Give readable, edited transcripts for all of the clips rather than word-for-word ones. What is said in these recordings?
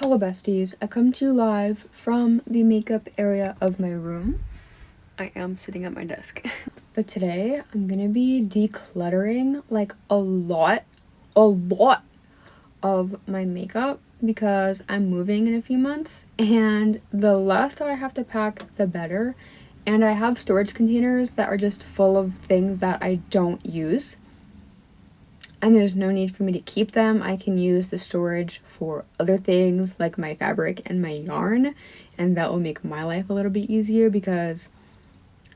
Hello besties, I come to you live from the makeup area of my room. I am sitting at my desk. But today I'm gonna be decluttering like a lot of my makeup because I'm moving in a few months and the less that I have to pack the better. And I have storage containers that are just full of things that I don't use. And there's no need for me to keep them. I can use the storage for other things like my fabric and my yarn, and that will make my life a little bit easier because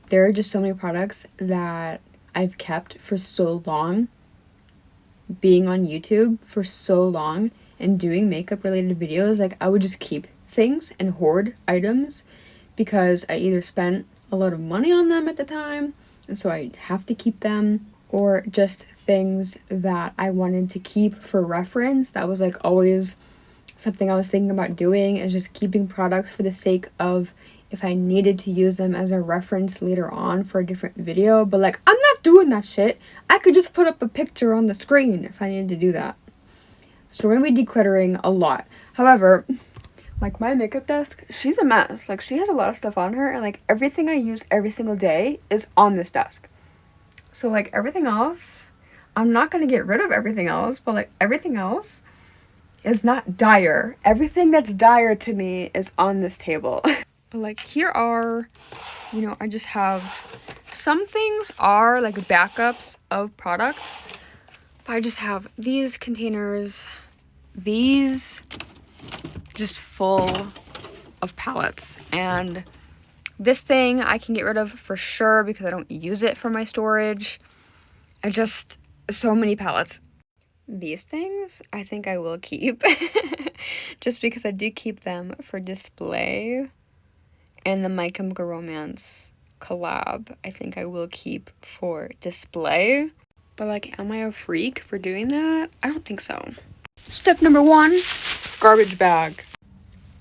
there are just so many products that I've kept for so long, being on YouTube for so long and doing makeup related videos. Like, I would just keep things and hoard items because I either spent a lot of money on them at the time and so I have to keep them, or just things that I wanted to keep for reference. That was like always something I was thinking about doing, is just keeping products for the sake of if I needed to use them as a reference later on for a different video. But like, I'm not doing that shit. I could just put up a picture on the screen if I needed to do that. So we're gonna be decluttering a lot. However, like, my makeup desk, she's a mess. Like, she has a lot of stuff on her, and like everything I use every single day is on this desk. So like everything else, I'm not gonna get rid of everything else, but like everything else is not dire. Everything that's dire to me is on this table. But like, here are, I just have, some things are like backups of product. But I just have these containers, these just full of palettes, and this thing I can get rid of for sure because I don't use it for my storage. So many palettes. These things I think I will keep just because I do keep them for display. And the My Chemical Romance collab I think I will keep for display. But like, am I a freak for doing that? I don't think so. Step number 1, garbage bag.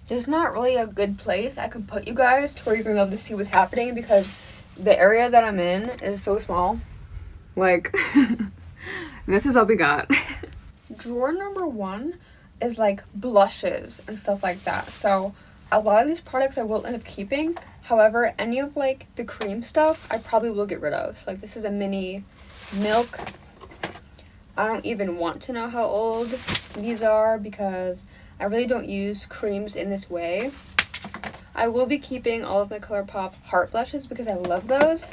There's not really a good place I could put you guys to where you're gonna be able to see what's happening because the area that I'm in is so small. Like, this is all we got. Drawer number 1 is like blushes and stuff like that. So a lot of these products I will end up keeping. However, any of like the cream stuff I probably will get rid of. So like, this is a mini Milk. I don't even want to know how old these are because I really don't use creams in this way. I will be keeping all of my ColourPop heart blushes because I love those.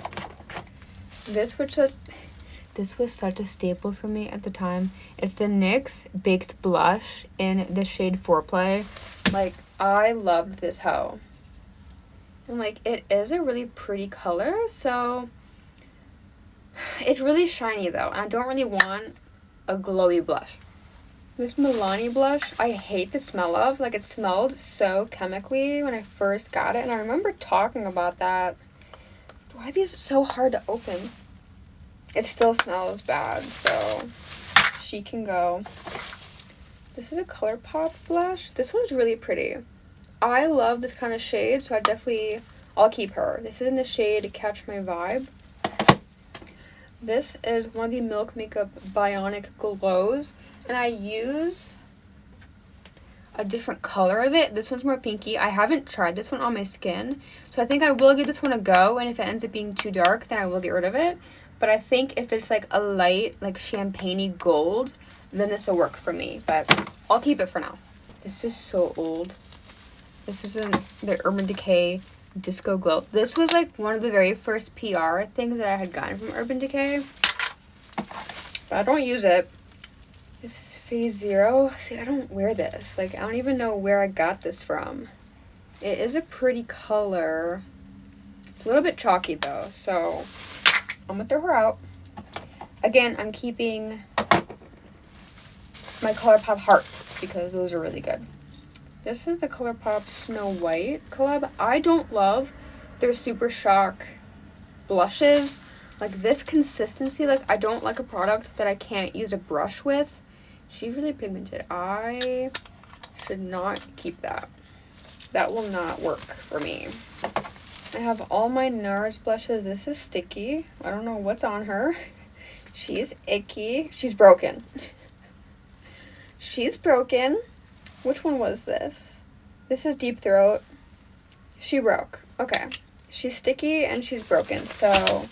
This was such a staple for me at the time. It's the NYX Baked Blush in the shade Foreplay. Like, I loved this hoe. And like, it is a really pretty color, so it's really shiny though. And I don't really want a glowy blush. This Milani blush, I hate the smell of. Like, it smelled so chemically when I first got it. And I remember talking about that. Why are these so hard to open? It still smells bad, so she can go. This is a ColourPop blush. This one's really pretty. I love this kind of shade, so I'll keep her. This is in the shade Catch My Vibe. This is one of the Milk Makeup Bionic Glows, and I use a different color of it. This one's more pinky. I haven't tried this one on my skin, so I think I will give this one a go, and if it ends up being too dark, then I will get rid of it. But I think if it's like a light, like champagne-y gold, then this will work for me. But I'll keep it for now. This is so old. This is the Urban Decay Disco Glow. This was like one of the very first PR things that I had gotten from Urban Decay. But I don't use it. This is Phase Zero. See, I don't wear this. Like, I don't even know where I got this from. It is a pretty color. It's a little bit chalky though, so I'm gonna throw her out. Again, I'm keeping my ColourPop hearts because those are really good. This is the ColourPop Snow White collab. I don't love their Super Shock blushes. Like, this consistency, like, I don't like a product that I can't use a brush with. She's really pigmented. I should not keep that. That will not work for me. I have all my NARS blushes. This is sticky. I don't know what's on her. She's icky. She's broken. She's broken. Which one was this? This is Deep Throat. She broke. Okay. She's sticky and she's broken, so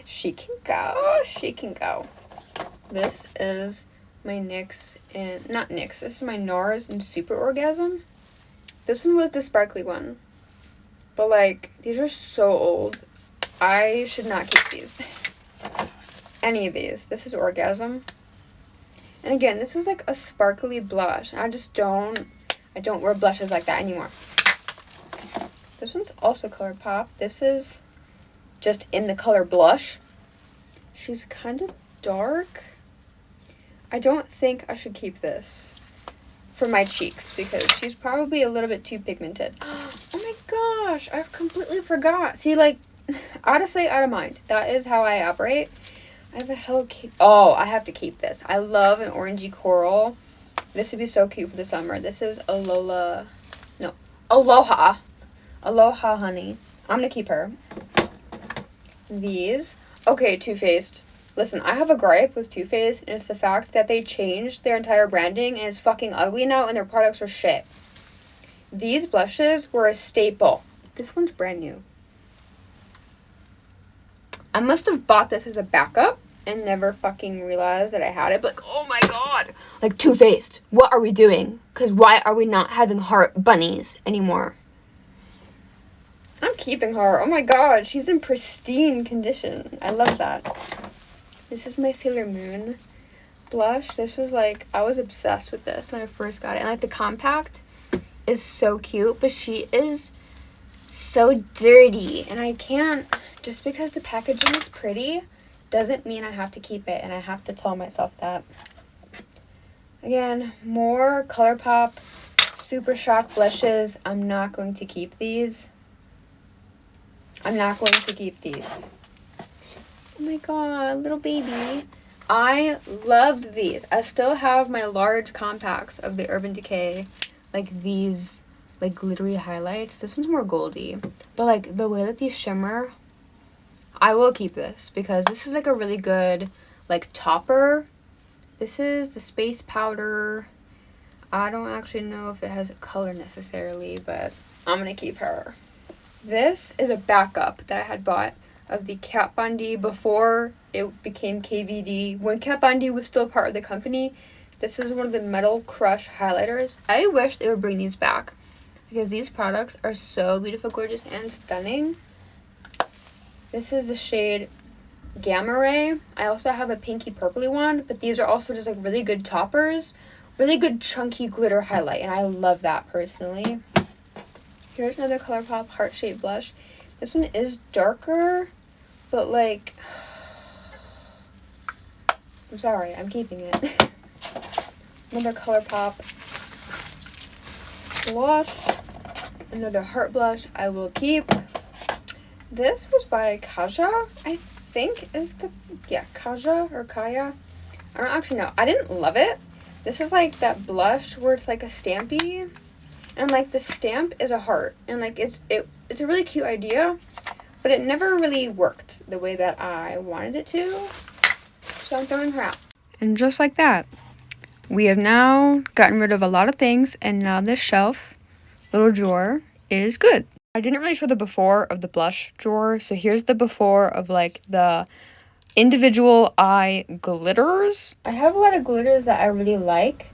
she can go. She can go. This is my NYX and not NYX. This is my NARS and Super Orgasm. This one was the sparkly one. But like, these are so old. I should not keep these. Any of these. This is Orgasm. And again, this is like a sparkly blush. I don't wear blushes like that anymore. This one's also ColourPop. This is just in the color blush. She's kind of dark. I don't think I should keep this for my cheeks because she's probably a little bit too pigmented. Oh my gosh, I completely forgot. See, like, out of sight, out of mind. That is how I operate. I have a Hello Kitty. Oh, I have to keep this. I love an orangey coral. This would be so cute for the summer. This is Aloha. Aloha Honey. I'm going to keep her. These. Okay, Too Faced. Listen, I have a gripe with Too Faced, and it's the fact that they changed their entire branding, and it's fucking ugly now, and their products are shit. These blushes were a staple. This one's brand new. I must have bought this as a backup and never fucking realized that I had it. But like, oh my god. Like, Too Faced, what are we doing? Because why are we not having heart bunnies anymore? I'm keeping her. Oh my god, she's in pristine condition. I love that. This is my Sailor Moon blush. This was like, I was obsessed with this when I first got it. And like, the compact is so cute, but she is so dirty. And I can't, just because the packaging is pretty doesn't mean I have to keep it, and I have to tell myself that. Again, more ColourPop Super Shock blushes. I'm not going to keep these. I'm not going to keep these. Oh my god, little baby. I loved these. I still have my large compacts of the Urban Decay, like these, like glittery highlights. This one's more goldy, but like the way that these shimmer, I will keep this because this is like a really good like topper. This is the Space Powder. I don't actually know if it has a color necessarily, but I'm gonna keep her. This is a backup that I had bought of the Kat Von D before it became KVD. When Kat Von D was still part of the company, this is one of the Metal Crush highlighters. I wish they would bring these back because these products are so beautiful, gorgeous, and stunning. This is the shade Gamma Ray. I also have a pinky purpley one, but these are also just like really good toppers, really good chunky glitter highlight, and I love that personally. Here's another ColourPop heart-shaped blush. This one is darker, but like, I'm sorry, I'm keeping it. Another ColourPop blush, another heart blush I will keep. This was by Kaja, I think is the, yeah, Kaja or Kaya. I don't actually know. I didn't love it. This is like that blush where it's like a stampy, and like the stamp is a heart, and like it's a really cute idea, but it never really worked the way that I wanted it to, so I'm throwing her out. And just like that, we have now gotten rid of a lot of things, and now this shelf, little drawer, is good. I didn't really show the before of the blush drawer, so here's the before of like the individual eye glitters. I have a lot of glitters that I really like.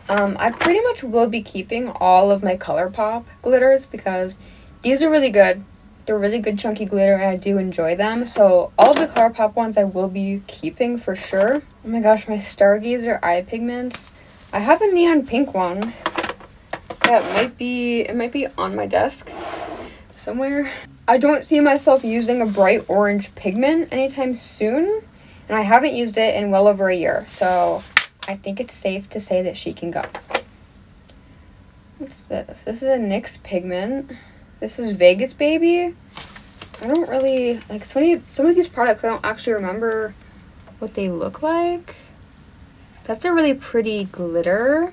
I pretty much will be keeping all of my ColourPop glitters because these are really good. They're really good chunky glitter and I do enjoy them. So all of the ColourPop ones I will be keeping for sure. Oh my gosh, my Stargazer eye pigments. I have a neon pink one that might be on my desk somewhere. I don't see myself using a bright orange pigment anytime soon, and I haven't used it in well over a year, so I think it's safe to say that she can go. What's this? This is a NYX pigment. This is Vegas Baby. I don't really, like, some of these products, I don't actually remember what they look like. That's a really pretty glitter,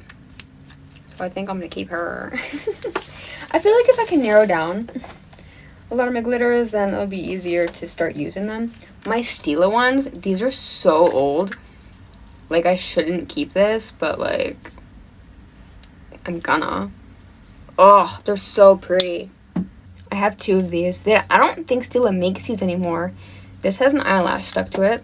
so I think I'm gonna keep her. I feel like if I can narrow down a lot of my glitters, then it'll be easier to start using them. My Stila ones, these are so old. Like, I shouldn't keep this, but like, I'm gonna. Oh, they're so pretty. I have 2 of these. I don't think Stila makes these anymore. This has an eyelash stuck to it.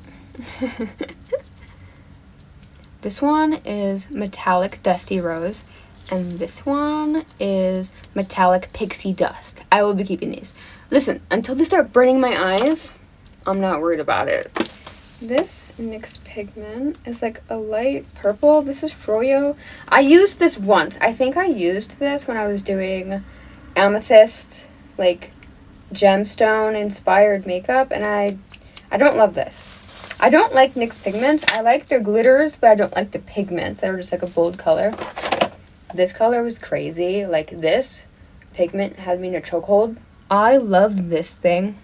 This one is Metallic Dusty Rose. And this one is Metallic Pixie Dust. I will be keeping these. Listen, until they start burning my eyes, I'm not worried about it. This NYX pigment is like a light purple. This is Froyo. I used this once. I think I used this when I was doing amethyst, like gemstone inspired makeup, and I don't love this. I don't like NYX pigments. I like their glitters, but I don't like the pigments. They're just like a bold color. This color was crazy. Like, this pigment had me in a chokehold. I loved this thing,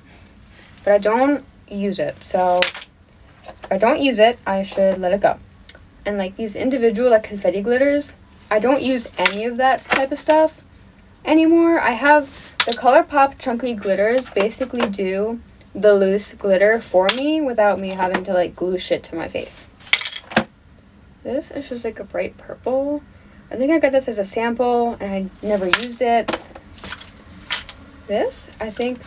but I don't use it. So if I don't use it, I should let it go. And like these individual like confetti glitters, I don't use any of that type of stuff anymore. I have the ColourPop chunky glitters basically do the loose glitter for me without me having to like glue shit to my face. This is just like a bright purple. I think I got this as a sample and I never used it. This, I think,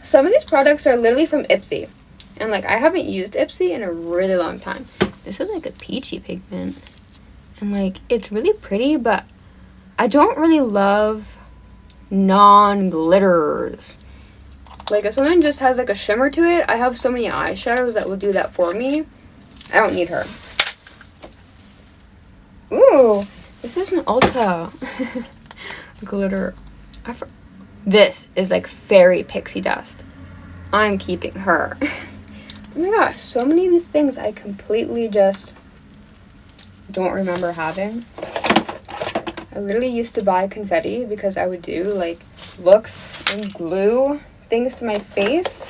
some of these products are literally from Ipsy. And like, I haven't used Ipsy in a really long time. This is like a peachy pigment. And like, it's really pretty, but I don't really love non-glitters. Like, if something just has like a shimmer to it, I have so many eyeshadows that will do that for me. I don't need her. Ooh, this is an Ulta glitter. This is like fairy pixie dust. I'm keeping her. Oh my gosh, so many of these things I completely just don't remember having. I literally used to buy confetti because I would do like looks and glue things to my face.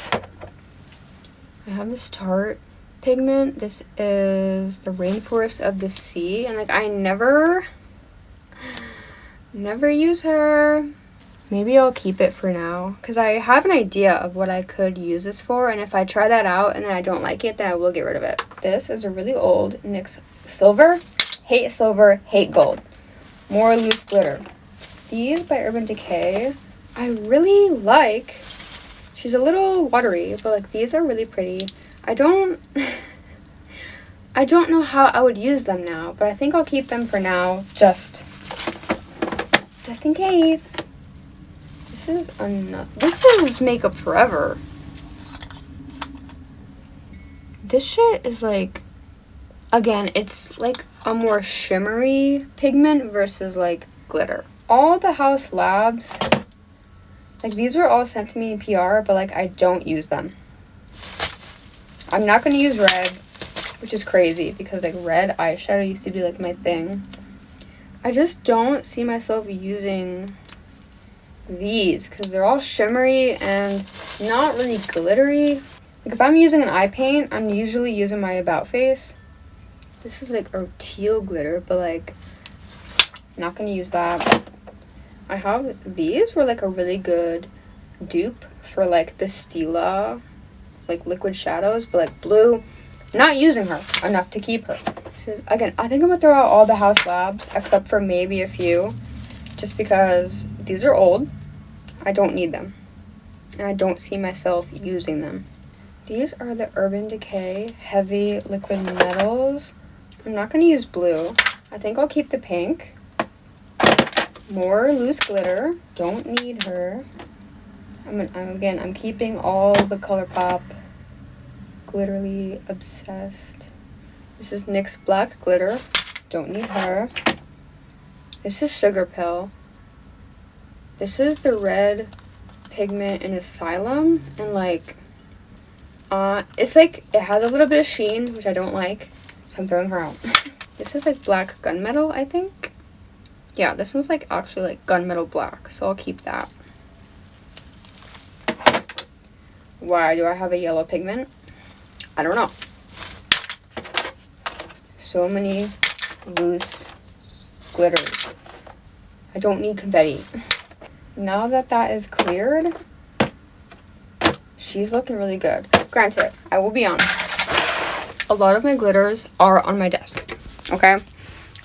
I have this Tarte pigment. This is the Rainforest of the Sea, and like I never use her. Maybe I'll keep it for now because I have an idea of what I could use this for, and if I try that out and then I don't like it, then I will get rid of it. This is a really old NYX silver. Hate gold. More loose glitter. These by Urban Decay, I really like. She's a little watery, but like these are really pretty. I don't know how I would use them now, but I think I'll keep them for now, just in case. This is Makeup Forever. This shit is like, again, it's like a more shimmery pigment versus like glitter. All the House Labs, like these were all sent to me in PR, but like I don't use them. I'm not going to use red, which is crazy because like red eyeshadow used to be like my thing. I just don't see myself using these because they're all shimmery and not really glittery. Like if I'm using an eye paint, I'm usually using my About Face. This is like a teal glitter, but like not gonna use that. I have these were like a really good dupe for like the Stila like liquid shadows, but like blue. Not using her enough to keep her. This is, again, I think I'm gonna throw out all the House Labs except for maybe a few, just because these are old. I don't need them. And I don't see myself using them. These are the Urban Decay Heavy Liquid Metals. I'm not going to use blue. I think I'll keep the pink. More loose glitter. Don't need her. I'm keeping all the ColourPop Glitterly Obsessed. This is NYX Black Glitter. Don't need her. This is Sugar Pill. This is the red pigment in Asylum, and like, it's like, it has a little bit of sheen, which I don't like, so I'm throwing her out. This is like Black Gunmetal, I think. Yeah, this one's like actually like gunmetal black, so I'll keep that. Why do I have a yellow pigment? I don't know. So many loose glitters. I don't need confetti. Now that that is cleared, she's looking really good. Granted, I will be honest, a lot of my glitters are on my desk, okay?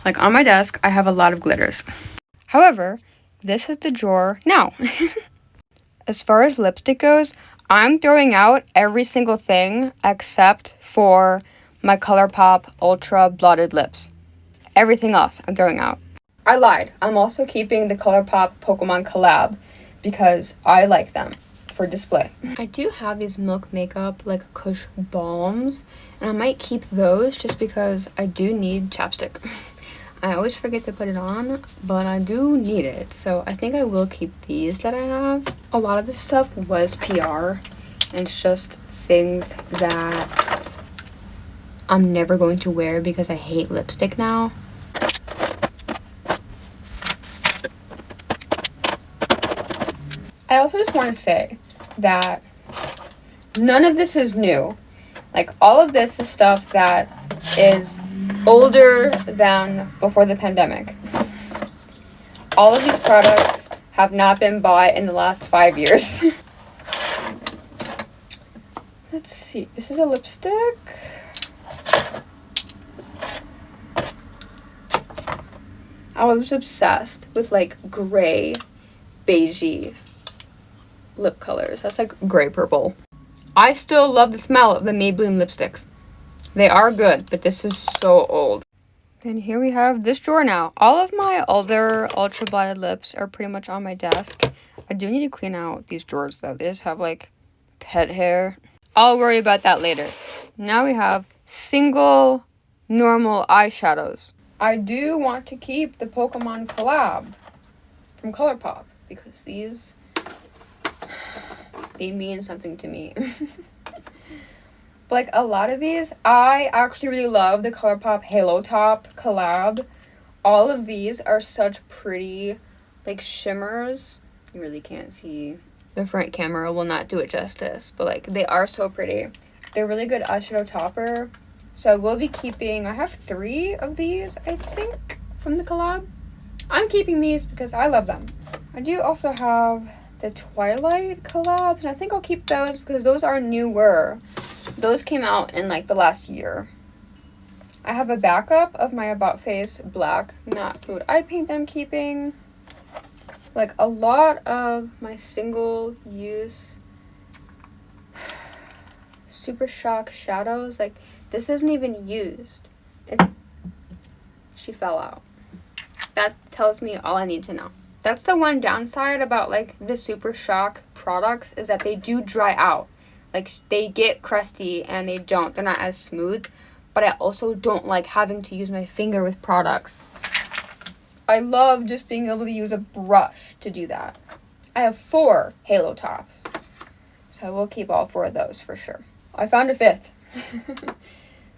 Like on my desk, I have a lot of glitters. However, this is the drawer now. As far as lipstick goes, I'm throwing out every single thing except for my ColourPop Ultra Blotted Lips. Everything else I'm throwing out. I lied. I'm also keeping the ColourPop Pokemon collab because I like them for display. I do have these Milk Makeup like Kush balms, and I might keep those just because I do need chapstick. I always forget to put it on, but I do need it, so I think I will keep these that I have. A lot of this stuff was PR, and it's just things that I'm never going to wear because I hate lipstick now. I also just want to say that none of this is new. Like, all of this is stuff that is older than before the pandemic. All of these products have not been bought in the last 5 years. Let's see. This is a lipstick. I was obsessed with like gray, beigey lip colors. That's like gray purple. I still love the smell of the Maybelline lipsticks. They are good, but this is so old. Then here we have this drawer now. All of my other ultra blotted lips are pretty much on my desk. I do need to clean out these drawers though. They just have like pet hair. I'll worry about that later. Now we have single normal eyeshadows. I do want to keep the Pokemon collab from ColourPop because they mean something to me. But like a lot of these, I actually really love the ColourPop Halo Top collab. All of these are such pretty like shimmers. You really can't see. The front camera will not do it justice, but like they are so pretty. They're really good eyeshadow topper. So I will be keeping, I have 3 of these, I think, from the collab. I'm keeping these because I love them. I do also have the Twilight collabs, and I think I'll keep those because those are newer. Those came out in like the last year. I have a backup of my About Face Black Matte Fluid Eye Paint that I'm keeping. Like a lot of my single use Super Shock shadows, like this isn't even used. She fell out. That tells me all I need to know. That's the one downside about like the Super Shock products is that they do dry out. Like they get crusty and they're not as smooth. But I also don't like having to use my finger with products. I love just being able to use a brush to do that. I have 4 Halo Tops. So I will keep all 4 of those for sure. I found a 5th.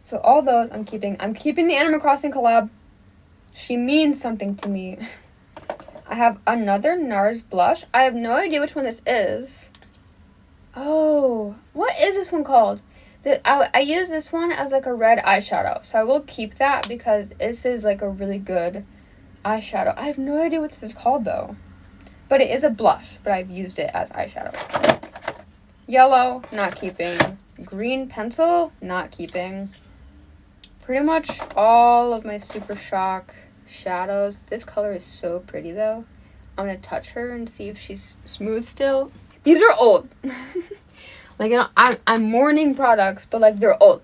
So all those I'm keeping. I'm keeping the Animal Crossing collab. She means something to me. I have another NARS blush. I have no idea which one this is. Oh, what is this one called? I use this one as like a red eyeshadow. So I will keep that because this is like a really good eyeshadow. I have no idea what this is called though. But it is a blush, but I've used it as eyeshadow. Yellow, not keeping. Green pencil, not keeping. Pretty much all of my Super Shock shadows. This color is so pretty though. I'm gonna touch her and see if she's smooth still. These are old. Like, you know, I'm mourning products, but like they're old.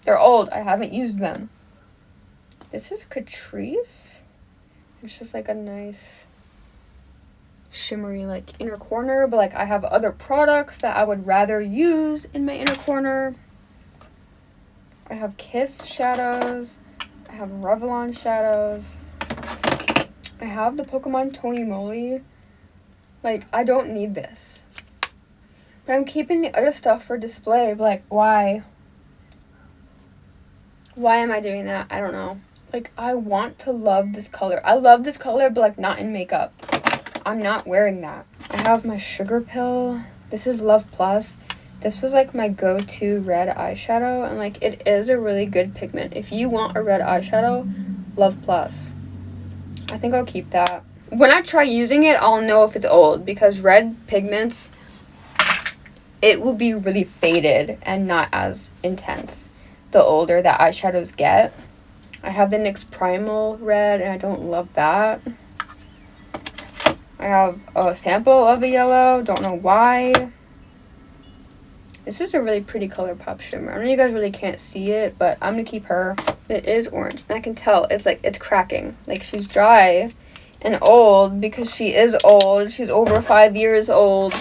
They're old. I haven't used them. This is Catrice. It's just like a nice shimmery like inner corner, but like I have other products that I would rather use in my inner corner. I have Kiss shadows. I have Revlon shadows. I have the Pokemon Tony Moly. Like, I don't need this. But I'm keeping the other stuff for display. But like, why? Why am I doing that? I don't know. Like, I want to love this color. I love this color, but like not in makeup. I'm not wearing that. I have my Sugar Pill. This is Love Plus. This was like my go-to red eyeshadow. And like, it is a really good pigment. If you want a red eyeshadow, Love Plus. I think I'll keep that. When I try using it, I'll know if it's old. Because red pigments, it will be really faded and not as intense the older that eyeshadows get. I have the NYX Primal Red, and I don't love that. I have a sample of the yellow. Don't know why. This is a really pretty ColourPop shimmer. I know you guys really can't see it, but I'm going to keep her. It is orange. And I can tell it's like, it's cracking. Like, she's dry and old because she is old. She's over 5 years old.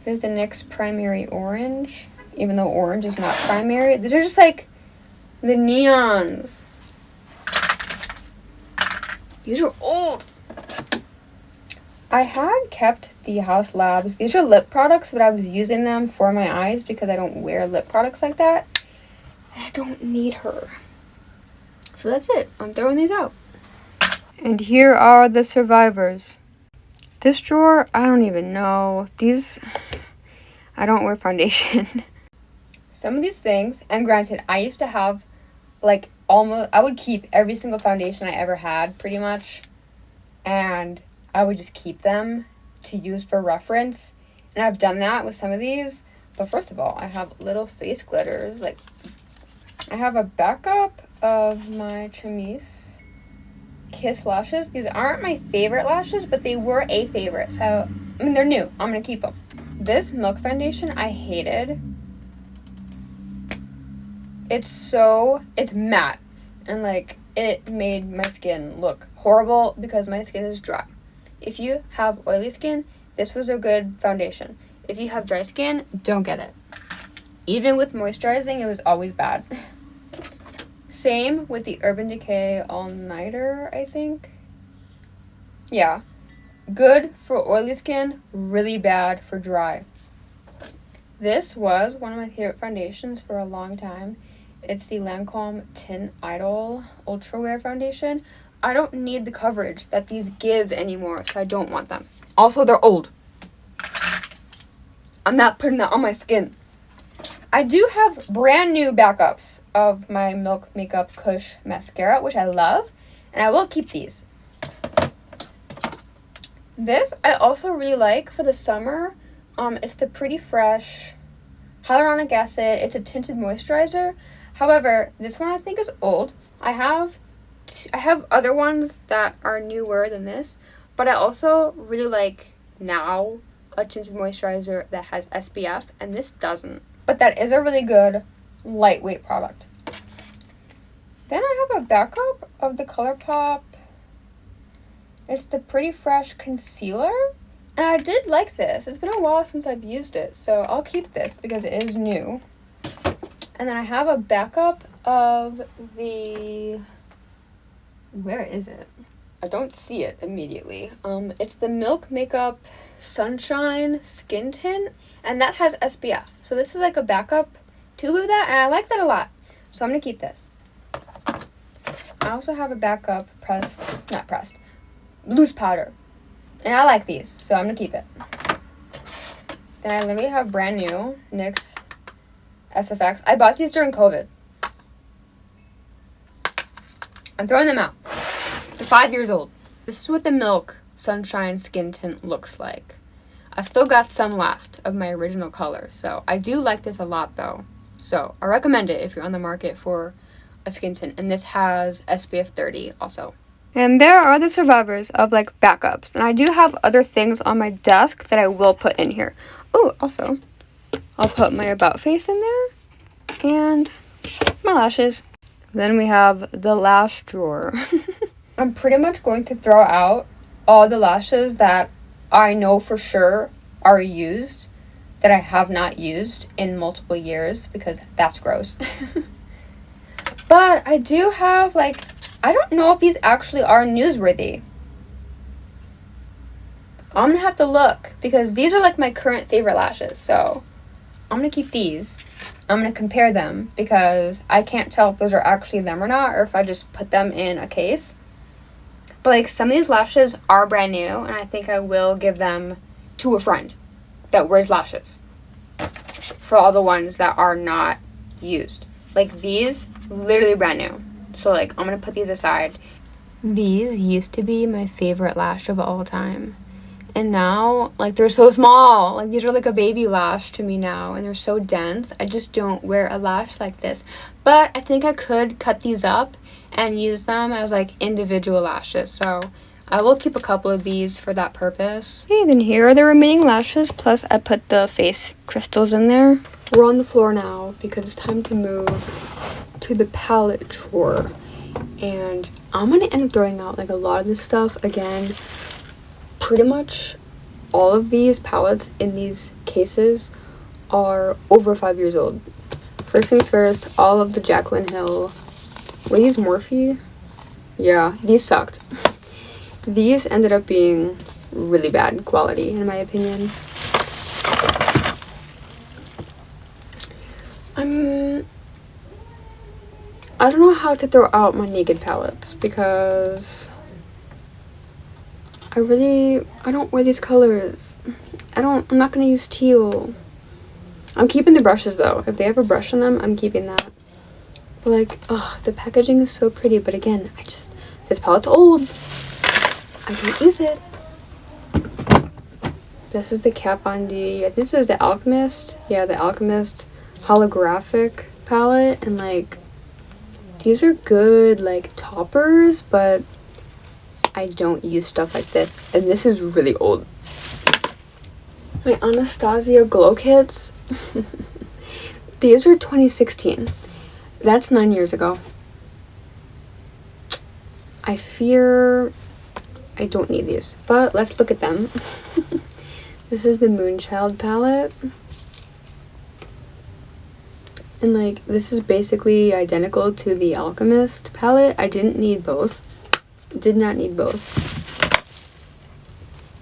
Here's the NYX Primary Orange. Even though orange is not primary. These are just like the neons. These are old. I had kept the House Labs. These are lip products, but I was using them for my eyes because I don't wear lip products like that. And I don't need her. So that's it. I'm throwing these out. And here are the survivors. This drawer, I don't even know. These, I don't wear foundation. Some of these things, and granted, I used to have like almost, I would keep every single foundation I ever had pretty much. And I would just keep them to use for reference. And I've done that with some of these. But first of all, I have little face glitters. Like, I have a backup of my Chemise Kiss lashes. These aren't my favorite lashes, but they were a favorite. So, I mean, they're new. I'm going to keep them. This Milk foundation, I hated. It's matte. And, like, it made my skin look horrible because my skin is dry. If you have oily skin, this was a good foundation. If you have dry skin, don't get it. Even with moisturizing, it was always bad. Same with the Urban Decay All Nighter, I think. Yeah. Good for oily skin, really bad for dry. This was one of my favorite foundations for a long time. It's the Lancome Tint Idol Ultra Wear Foundation. I don't need the coverage that these give anymore, so I don't want them. Also, they're old. I'm not putting that on my skin. I do have brand new backups of my Milk Makeup Kush Mascara, which I love, and I will keep these. This I also really like for the summer. It's the Pretty Fresh Hyaluronic Acid. It's a tinted moisturizer. However, this one I think is old. I have other ones that are newer than this, but I also really like now a tinted moisturizer that has SPF, and this doesn't. But that is a really good lightweight product. Then I have a backup of the ColourPop. It's the Pretty Fresh Concealer, and I did like this. It's been a while since I've used it, so I'll keep this because it is new. And then I have a backup of the... Where is it? I don't see it immediately. It's the Milk Makeup Sunshine Skin Tint, and that has SPF. So this is like a backup tube of that, and I like that a lot. So I'm going to keep this. I also have a backup loose powder. And I like these, so I'm going to keep it. Then I literally have brand new NYX SFX. I bought these during COVID. I'm throwing them out. They're 5 years old. This is what the Milk Sunshine Skin Tint looks like. I've still got some left of my original color, so I do like this a lot though. So I recommend it if you're on the market for a skin tint. And this has SPF 30 also. And there are the survivors of like backups. And I do have other things on my desk that I will put in here. Oh, also, I'll put my About Face in there and my lashes. Then we have the lash drawer. I'm pretty much going to throw out all the lashes that I know for sure are used that I have not used in multiple years because that's gross. But I do have like, I don't know if these actually are newsworthy. I'm gonna have to look because these are like my current favorite lashes. So I'm gonna keep these. I'm gonna compare them because I can't tell if those are actually them or not, or if I just put them in a case. But like some of these lashes are brand new, and I think I will give them to a friend that wears lashes for all the ones that are not used. Like these, literally brand new. So like I'm gonna put these aside. These used to be my favorite lash of all time. And now, like, they're so small. Like, these are like a baby lash to me now. And they're so dense. I just don't wear a lash like this. But I think I could cut these up and use them as, like, individual lashes. So I will keep a couple of these for that purpose. Okay, then here are the remaining lashes, plus I put the face crystals in there. We're on the floor now because it's time to move to the palette drawer. And I'm gonna end up throwing out like a lot of this stuff again. Pretty much all of these palettes in these cases are over 5 years old. First things first, all of the Jaclyn Hill. Were these Morphe? Yeah, these sucked. These ended up being really bad quality in my opinion. I don't know how to throw out my Naked palettes because I don't wear these colors. I'm not gonna use teal. I'm keeping the brushes though. If they have a brush on them, I'm keeping that. But like, oh, the packaging is so pretty. But again, this palette's old. I don't use it. This is the Kat Von D. This is the Alchemist. Yeah, the Alchemist holographic palette. And like, these are good like toppers, but I don't use stuff like this. And this is really old. My Anastasia Glow Kits. These are 2016. That's 9 years ago. I fear I don't need these, but let's look at them. This is the Moonchild palette. And like, this is basically identical to the Alchemist palette. I didn't need both. Did not need both.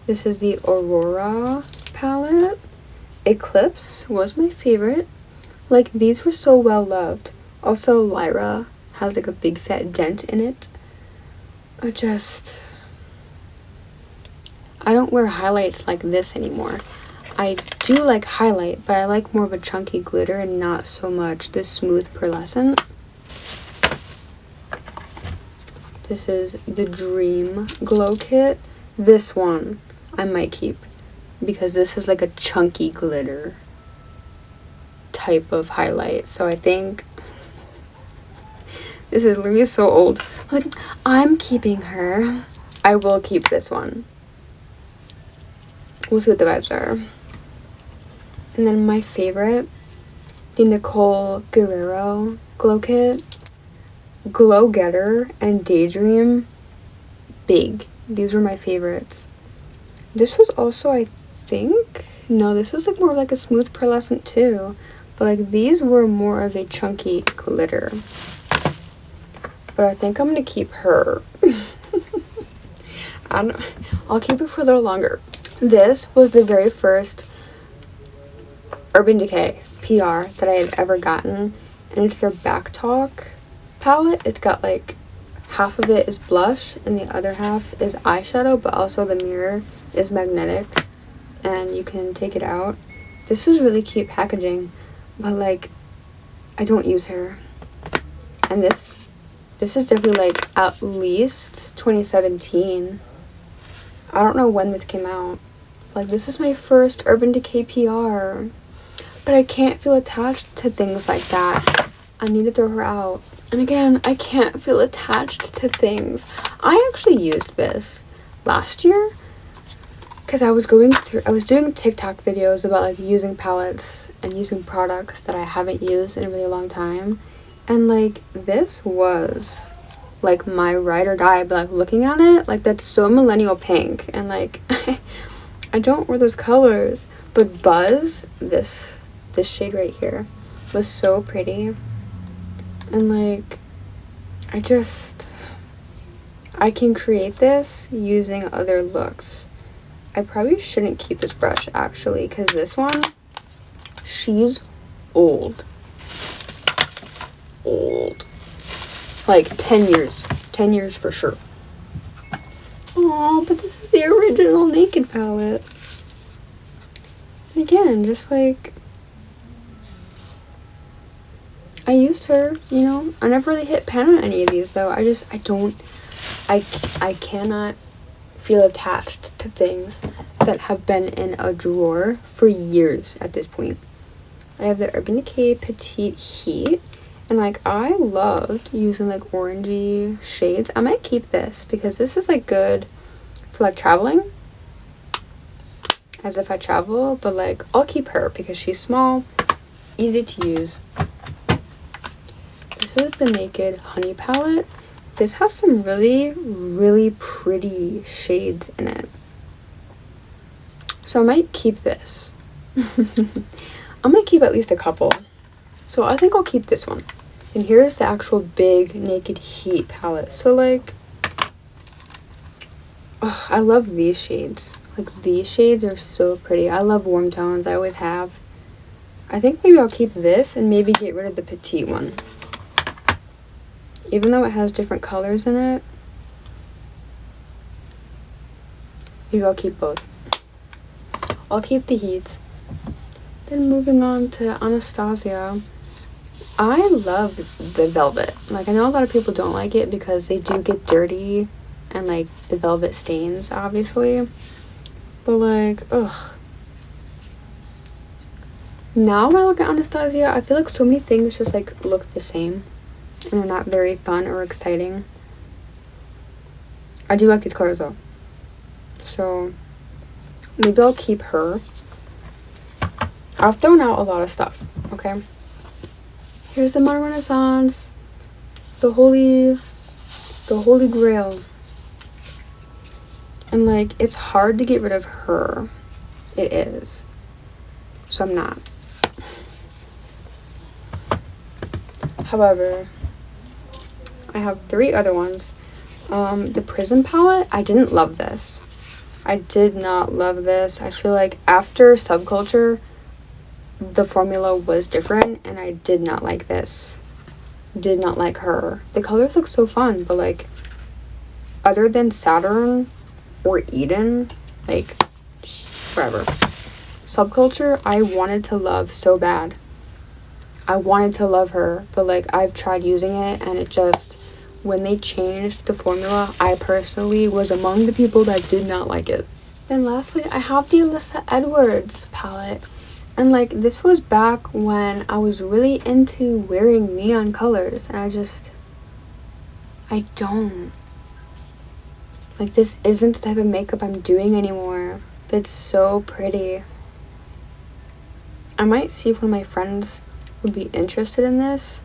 This is the Aurora palette. Eclipse was my favorite. Like, these were so well loved. Also, Lyra has like a big fat dent in it. I don't wear highlights like this anymore. I do like highlight, but I like more of a chunky glitter and not so much the smooth pearlescent. This is the Dream Glow Kit. This one I might keep because this is like a chunky glitter type of highlight. So I think this is literally so old. Like, I'm keeping her. I will keep this one. We'll see what the vibes are. And then my favorite, the Nicole Guerrero Glow Kit. Glow Getter and Daydream. Big. These were my favorites. This was also, I think, no, this was like more like a smooth pearlescent too. But like, these were more of a chunky glitter. But I think I'm gonna keep her. I'll keep it for a little longer. This was the very first Urban Decay PR that I had ever gotten, and it's their Back Talk palette. It's got like half of it is blush and the other half is eyeshadow, but also the mirror is magnetic and you can take it out. This was really cute packaging, but like, I don't use her. And this is definitely like at least 2017. I don't know when this came out. Like, this was my first Urban Decay PR. But I can't feel attached to things like that. I need to throw her out. And again, I can't feel attached to things. I actually used this last year because I was doing TikTok videos about like using palettes and using products that I haven't used in a really long time. And like, this was like my ride or die, but like looking at it, like, that's so millennial pink. And like, I don't wear those colors, but Buzz, this shade right here, was so pretty. And like, I can create this using other looks. I probably shouldn't keep this brush actually, because this one, she's old. Like 10 years for sure. Oh, but this is the original Naked palette. And again, just like, I used her, you know. I never really hit pan on any of these though. I cannot feel attached to things that have been in a drawer for years at this point. I have the Urban Decay Petite Heat, and like, I loved using like orangey shades. I might keep this because this is like good for like traveling, as if I travel, but like I'll keep her because she's small, easy to use. This is the Naked Honey palette. This has some really pretty shades in it, so I might keep this. I'm gonna keep at least a couple, so I think I'll keep this one. And here's the actual big Naked Heat palette. So like, oh, I love these shades. Like, these shades are so pretty. I love warm tones. I always have. I think maybe I'll keep this and maybe get rid of the petite one. Even though it has different colors in it, maybe I'll keep both. I'll keep the heats. Then moving on to Anastasia. I love the velvet. Like, I know a lot of people don't like it because they do get dirty and like the velvet stains, obviously. But like, ugh. Now when I look at Anastasia, I feel like so many things just like look the same and they're not very fun or exciting. I do like these colors though, so maybe I'll keep her. I've thrown out a lot of stuff, okay? Here's the Modern Renaissance, the holy grail. And like, it's hard to get rid of her. It is. So I'm not. However, I have 3 other ones. The Prism palette, I didn't love this. I did not love this. I feel like after Subculture, the formula was different and I did not like this. Did not like her. The colors look so fun, but like, other than Saturn or Eden, like, forever. Subculture, I wanted to love so bad. I wanted to love her, but like, I've tried using it and it just, when they changed the formula, I personally was among the people that did not like it. Then lastly, I have the Alyssa Edwards palette. And like, this was back when I was really into wearing neon colors, and I don't. Like, this isn't the type of makeup I'm doing anymore, but it's so pretty. I might see if one of my friends would be interested in this,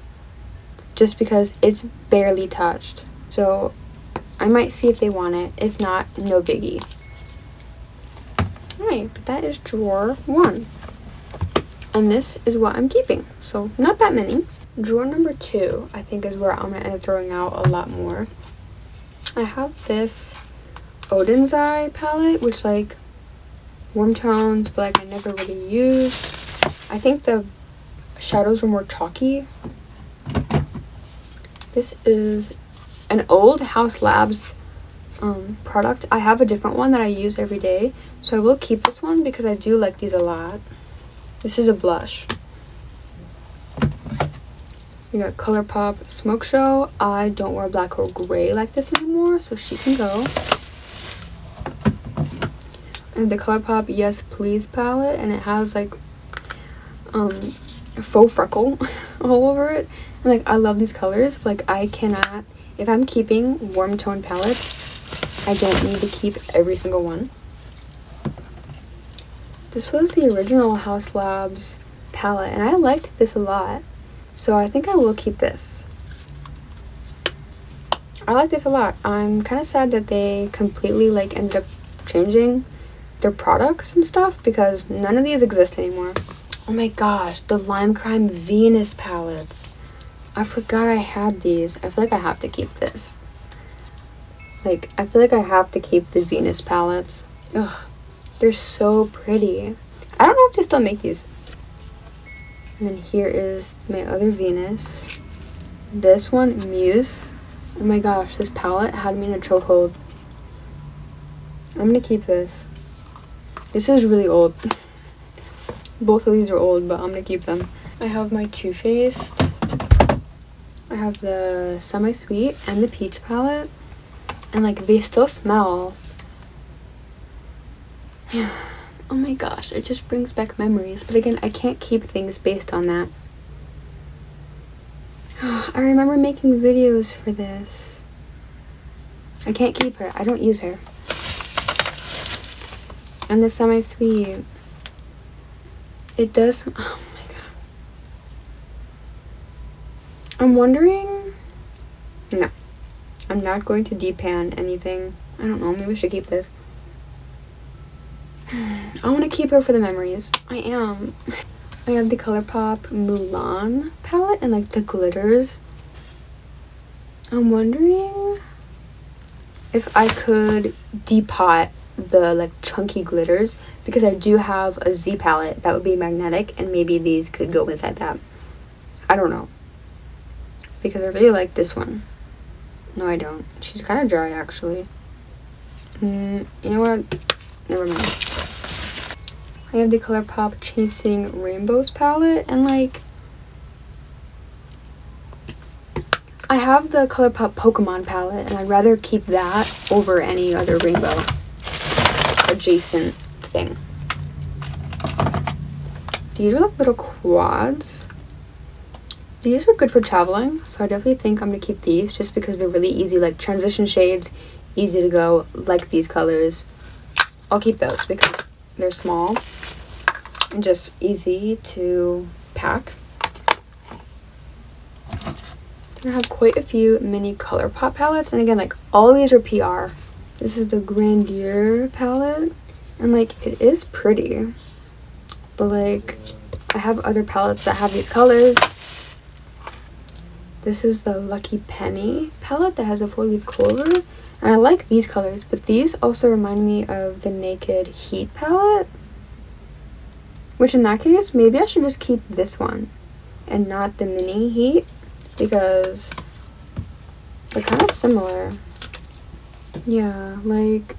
just because it's barely touched. So I might see if they want it. If not, no biggie. Alright, but that is drawer 1. And this is what I'm keeping. So not that many. Drawer number 2, I think, is where I'm going to end up throwing out a lot more. I have this Odin's Eye palette, which like warm tones, but like I never really used. I think the shadows were more chalky. This is an old House Labs product. I have a different one that I use every day, so I will keep this one because I do like these a lot. This is a blush. We got ColourPop Smoke Show. I don't wear black or gray like this anymore, so she can go. And the ColourPop Yes Please palette, and it has like faux freckle all over it. And like, I love these colors, but like, I cannot, if I'm keeping warm tone palettes, I don't need to keep every single one. This was the original House Labs palette, and I liked this a lot, so I think I will keep this. I like this a lot. I'm kind of sad that they completely like ended up changing their products and stuff because none of these exist anymore. Oh my gosh, the Lime Crime Venus palettes. I forgot I had these. I feel like I have to keep this. Like, I feel like I have to keep the Venus palettes. Ugh. They're so pretty. I don't know if they still make these. And then here is my other Venus. This one, Muse. Oh my gosh, this palette had me in a chokehold. I'm gonna keep this. This is really old. Both of these are old, but I'm gonna keep them. I have my Too Faced. I have the Semi Sweet and the Peach palette. And like, they still smell. Oh my gosh, it just brings back memories. But again, I can't keep things based on that. I remember making videos for this. I can't keep her. I don't use her. And the semi-sweet. It does, oh my god. I'm wondering, no. I'm not going to depan anything. I don't know, maybe I should keep this. I want to keep her for the memories. I am. I have the ColourPop Mulan palette and like the glitters. I'm wondering if I could depot the like chunky glitters, because I do have a Z palette that would be magnetic, and maybe these could go inside that. I don't know, because I really like this one. No, I don't. She's kind of dry actually. You know what? Never mind. I have the ColourPop Chasing Rainbows palette, and like I have the ColourPop Pokemon palette, and I'd rather keep that over any other rainbow adjacent thing. These are like little quads. These are good for traveling, so I definitely think I'm gonna keep these just because they're really easy, like transition shades, easy to go, like these colors. I'll keep those because they're small and just easy to pack. I have quite a few mini ColourPop palettes, and again, like all of these are PR. This is the Grandeur palette, and like it is pretty, but like I have other palettes that have these colors. This is the Lucky Penny palette that has a 4-leaf clover, and I like these colors, but these also remind me of the Naked Heat palette, which in that case maybe I should just keep this one and not the mini Heat, because they're kind of similar. Yeah, like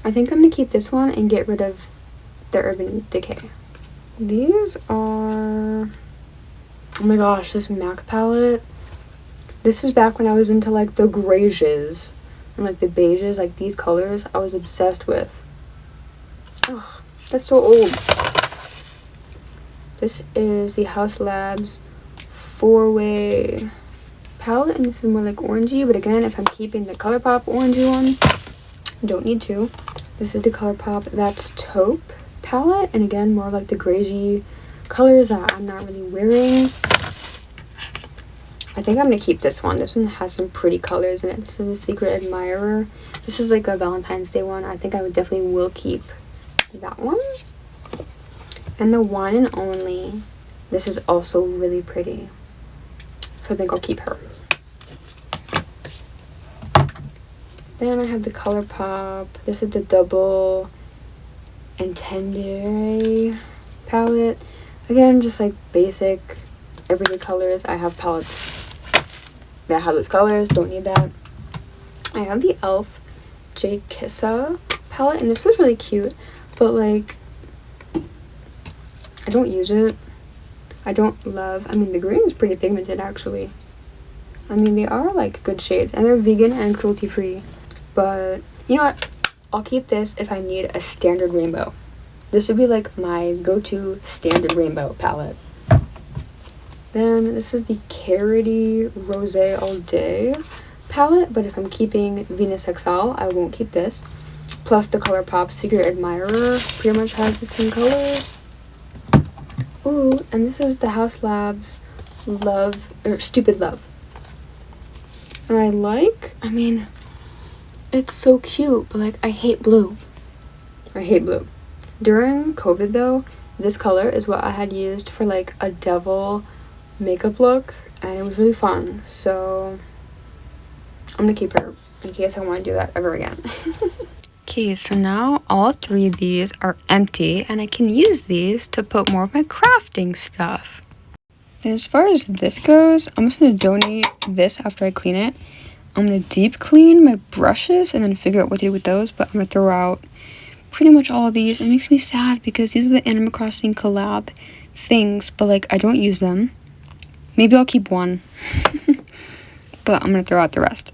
I think I'm gonna keep this one and get rid of the Urban Decay. These are, oh my gosh, this MAC palette. This is back when I was into like the grays and like the beiges, like these colors I was obsessed with. Oh, that's so old. This is the House Labs 4-way palette, and this is more like orangey, but again, if I'm keeping the ColourPop orangey one, don't need to. This is the ColourPop That's Taupe palette, and again, more like the grayy colors that I'm not really wearing. I think I'm gonna keep this one. This one has some pretty colors in it. This is the Secret Admirer. This is like a Valentine's Day one. I think I would definitely will keep that one. And the One and Only. This is also really pretty, so I think I'll keep her. Then I have the ColourPop. This is the Double Intendere palette. Again, just like basic everyday colors. I have palettes that have those colors, don't need that. I have the e.l.f. J Kissa palette, and this was really cute, but like I don't use it. I don't love, I mean the green is pretty pigmented actually. I mean they are like good shades, and they're vegan and cruelty free, but you know what, I'll keep this if I need a standard rainbow. This would be like my go-to standard rainbow palette. Then this is the Carity Rose All Day palette, but if I'm keeping Venus XL, I won't keep this. Plus the ColourPop Secret Admirer pretty much has the same colors. Ooh, and this is the House Labs Love, or Stupid Love. And I mean, it's so cute, but like I hate blue. I hate blue. During COVID though, this color is what I had used for like a devil makeup look, and it was really fun, so I'm gonna keep her in case I want to do that ever again. Okay, so now all 3 of these are empty, and I can use these to put more of my crafting stuff. And as far as this goes, I'm just gonna donate this after I clean it. I'm gonna deep clean my brushes and then figure out what to do with those, but I'm gonna throw out pretty much all of these. It makes me sad because these are the Animal Crossing collab things, but like I don't use them. Maybe I'll keep one, but I'm gonna throw out the rest.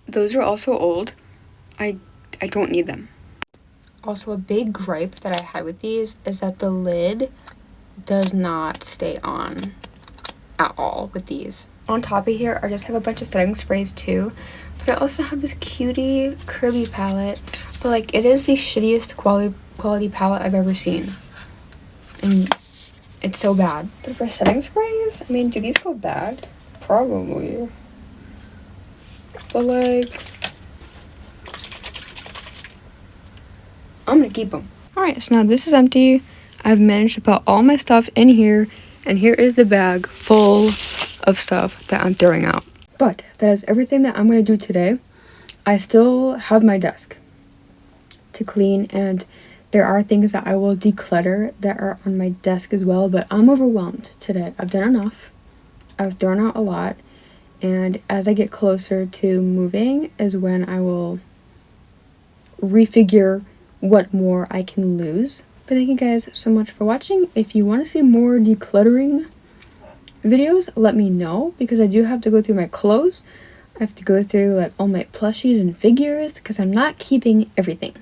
Those are also old. I don't need them. Also, a big gripe that I had with these is that the lid does not stay on at all with these. On top of here, I just have a bunch of setting sprays too, but I also have this cutie Kirby palette, but like it is the shittiest quality palette I've ever seen. And it's so bad. But for setting sprays, I mean, do these go bad? Probably. But like, I'm gonna keep them. Alright, so now this is empty. I've managed to put all my stuff in here, and here is the bag full of stuff that I'm throwing out. But that is everything that I'm gonna do today. I still have my desk to clean, and there are things that I will declutter that are on my desk as well, but I'm overwhelmed today. I've done enough. I've thrown out a lot, and as I get closer to moving is when I will refigure what more I can lose. But thank you guys so much for watching. If you want to see more decluttering videos, let me know, because I do have to go through my clothes. I have to go through like all my plushies and figures because I'm not keeping everything.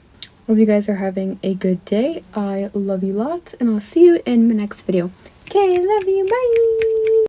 Hope you guys are having a good day. I love you lots, and I'll see you in my next video. Okay, love you, bye!